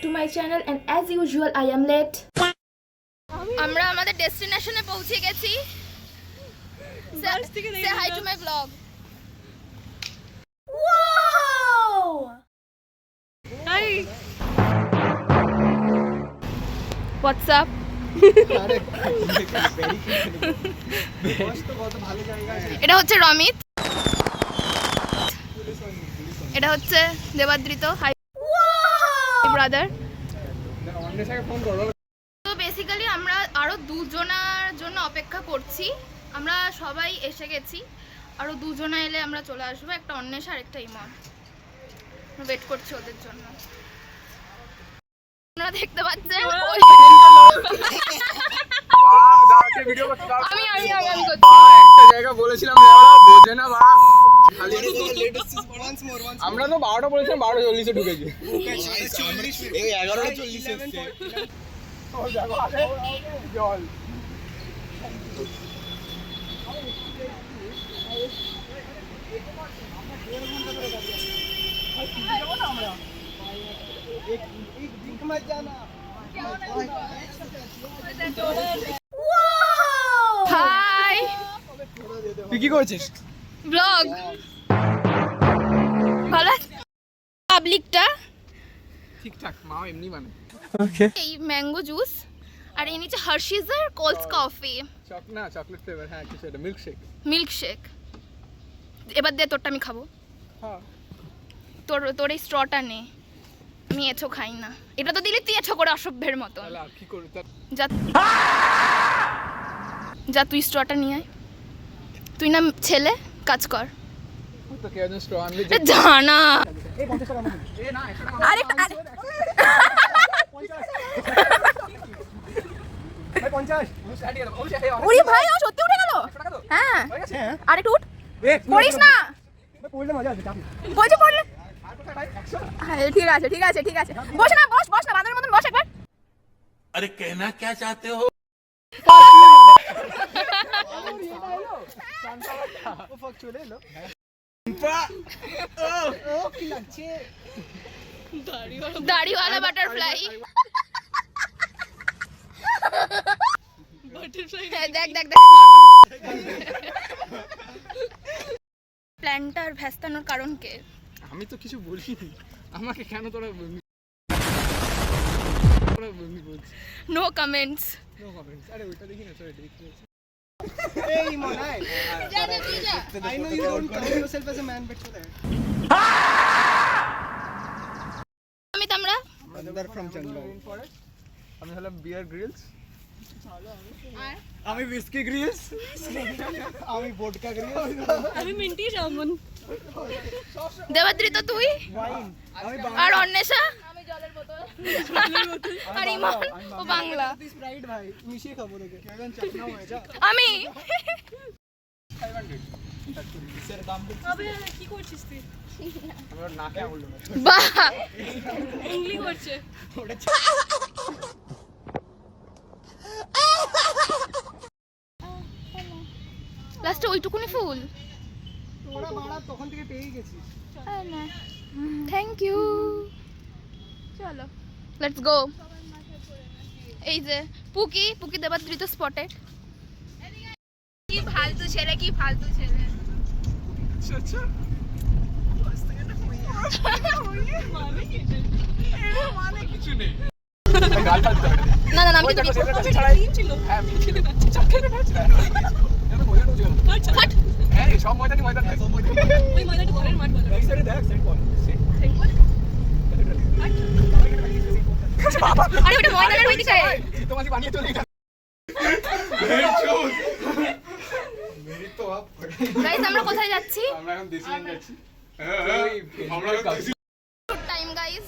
to my channel and as usual I am late. আমরা আমাদের ডেস্টিনেশনে পৌঁছে গেছি। Say hi to my vlog. Wow! Hi. What's up? এটা হচ্ছে রমিত, এটা হচ্ছে দেবাদ্রিত। Hi brother. তো বেসিক্যালি আমরা আরো দুজনার জন্য অপেক্ষা করছি। আমরা সবাই এসে গেছি, আরো দুজনা এলে আমরা চলে আসবো, একটা অন্বেষা আর একটা ইমন। ওয়েট করছি ওদের জন্য। আপনারা দেখতে পাচ্ছেন আমরা তো 12টা বলেছিলাম, 12:40 ঢুকেছি। জল হাই তুই কি করছিস? ব্লগ ভালো পাবলিকটা ঠিকঠাক, মা এমনি মানে। এই ম্যাঙ্গো জুস আর এই নিচে হার্শিজের কোল্ড কফি, চকলেট ফ্লেভার। হ্যাঁ কিছু এটা মিল্কশেক। এবার দে, তোরটা আমি খাবো। হ্যাঁ তোর এই স্ট্রটা নে, আমি এঁচো খাই না। এটা তো দিলি তুই এঁচো করে অসভ্যের মতো। তাহলে আর কি করব? যা তুই স্ট্রটা নিয়ে আয়। তুই না ছেলে, কাজ কর। তো কে জানে স্ট্র আনবি? জানা এই 50 টাকা আমাকে। এ না 100 টাকা। আরে ভাই 50 ওরে ভাই, ও সত্যি উঠে গেল। হ্যাঁ আরে টুট পড়িস না, পড়লে মজা আছে। বলছে পড়লে। হ্যাঁ ঠিক আছে ঠিক আছে ঠিক আছে, বস না বস না, বাঁদরের মতন বস একবার। अरे कहना क्या चाहते हो? দাড়িওয়ালা বাটারফ্লাই। দেখ দেখ দেখ প্ল্যানটার ভেস্তানোর কারণ কে? আমি তো কিছু বলিনি, আমাকে কেন তোরা বলছিস? No comments. No comments. আরে ওটা দেখি না, সরি দেখি। Hey, Monai. যা যা তুই যা। I know you don't count yourself as a man, but so that. আমি আমরা Brother from Chandra. আমি হলাম বিয়ার গ্রিলস। আর আমি whiskey grills. আমি vodka grills. আমি মিন্টি জামুন। দেবাদ্রিত তুই Wine. আমি আর অন্বেষা আমি জলের বোতল আর ইমন ও বাংলা। Sprite ভাই মিশিয়ে খাবো তোকে। কেমন চাকনা হয়ে যা। আমি 500 এর দাম বল। আবে কি করছিস তুই? আমরা নাকে আঙুল দেবো। বাহ ইংলি করছে। লাস্টে ওইটুকুনি ফুল। তোরা মারা তখন থেকে পেয়ে গেছিস। Thank you. চলো লেটস গো। এই যে পুকি দেবাদ্রিত স্পটেড। কি ফালতু ছেলে, কি ফালতু ছেলে। আচ্ছা আচ্ছা। মানে কিছু নেই। গাল ফালতে হবে। না না, আমি তো হ্যাঁ মিছিল চাকরি না ছিল। এটা মজা তো ছিল। হাট হ্যাঁ সব ময়দানি ময়দান থাকে। ওই ময়দানটা বলের মাঠ বলে। এই সাইডে দেখ সেট বল। আরে ওটা ময়দানের ওই দিকে। তোমাকে বানিয়ে চলে গেল। মেরি তো আপ। গাইস আমরা কোথায় যাচ্ছি? আমরা এখন দেশিয়ান যাচ্ছি। আমরা দেশি টাইম গাইস।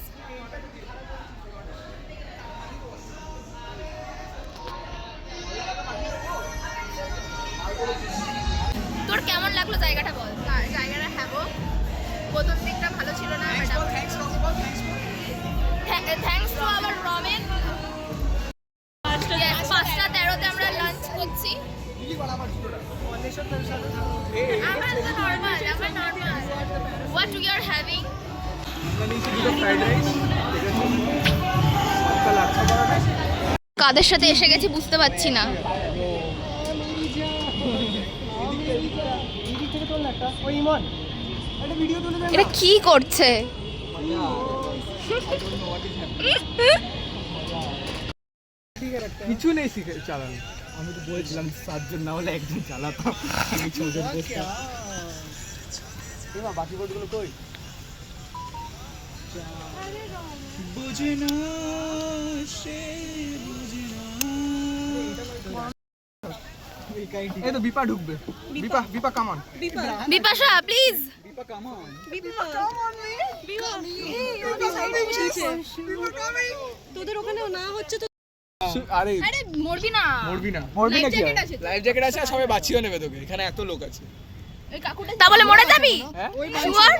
তোর কেমন লাগলো জায়গাটা বল? জায়গাটা হ্যাবো, প্রথম দিকটা ভালো ছিল না। Thanks to our Ramen. 5:13 আমরা লাঞ্চ করছি। আমরা তো নরমাল, আমরা normal. What we are having? fried rice. কাদের সাথে এসে গেছি বুঝতে পারছি না। এটা কি করছে? কিছু নেই শিখে চালানো। আমি তো বলছিলাম 7 জন না হলে একজন চালাতাম, আমি 6 জন বসতাম। এবার বাকি বোর্ডগুলো কই? বুঝে না সে বুঝে না। এই তো বিপা ঢুকবে। বিপা কামান। বিপাশা প্লিজ। বিপা কামান। তোদের ওখানেও না হচ্ছে তো আরে আরে মরবি না। মরবি না Life কি jacket আছে তো। লাইফ জ্যাকেট আছে আর সবাই বাঁচিয়ে নেবে তোকে, এখানে এত লোক আছে। তা বলে মরে যাবি? হ্যাঁ Sure?